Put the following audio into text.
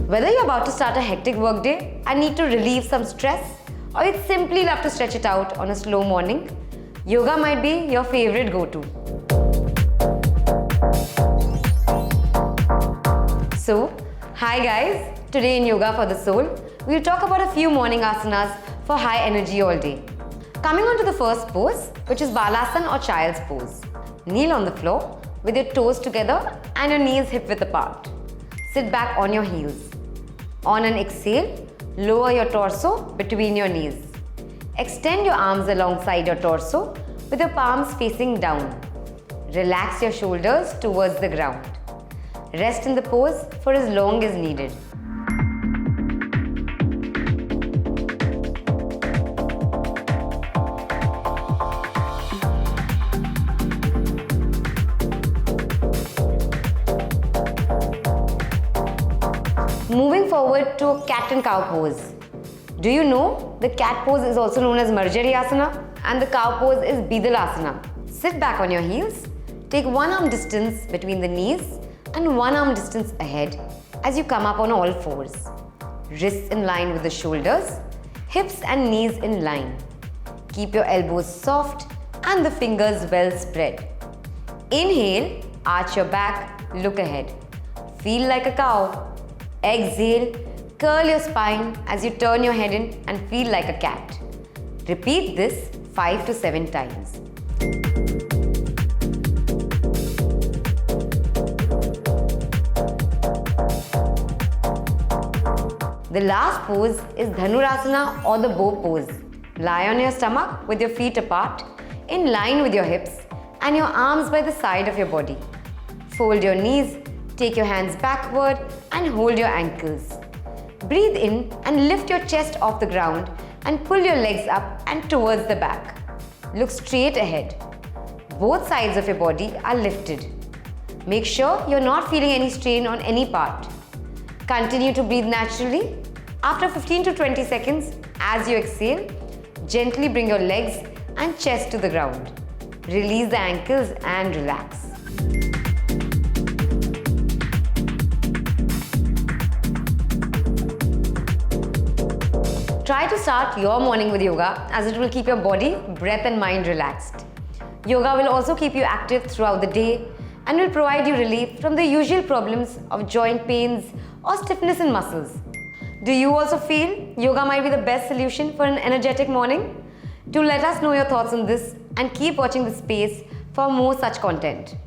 Whether you're about to start a hectic workday and need to relieve some stress, or you'd simply love to stretch it out on a slow morning, yoga might be your favorite go-to. So, hi guys, today in Yoga for the Soul, we'll talk about a few morning asanas for high energy all day. Coming on to the first pose, which is Balasana or Child's Pose. Kneel on the floor with your toes together and your knees hip-width apart. Sit back on your heels. On an exhale, lower your torso between your knees. Extend your arms alongside your torso with your palms facing down. Relax your shoulders towards the ground. Rest in the pose for as long as needed. Moving forward to a cat and cow pose. Do you know the cat pose is also known as Marjari Asana and the cow pose is Bidal Asana. Sit back on your heels, take one arm distance between the knees and one arm distance ahead as you come up on all fours. Wrists in line with the shoulders, hips and knees in line. Keep your elbows soft and the fingers well spread. Inhale, arch your back, look ahead. Feel like a cow. Exhale, curl your spine as you turn your head in and feel like a cat. Repeat this 5 to 7 times. The last pose is Dhanurasana or the bow pose. Lie on your stomach with your feet apart, in line with your hips and your arms by the side of your body. Fold your knees, take your hands backward and hold your ankles. Breathe in and lift your chest off the ground and pull your legs up and towards the back. Look straight ahead. Both sides of your body are lifted. Make sure you're not feeling any strain on any part. Continue to breathe naturally. After 15 to 20 seconds, as you exhale, gently bring your legs and chest to the ground. Release the ankles and relax. Try to start your morning with yoga as it will keep your body, breath and mind relaxed. Yoga will also keep you active throughout the day and will provide you relief from the usual problems of joint pains or stiffness in muscles. Do you also feel yoga might be the best solution for an energetic morning? Do let us know your thoughts on this and keep watching this space for more such content.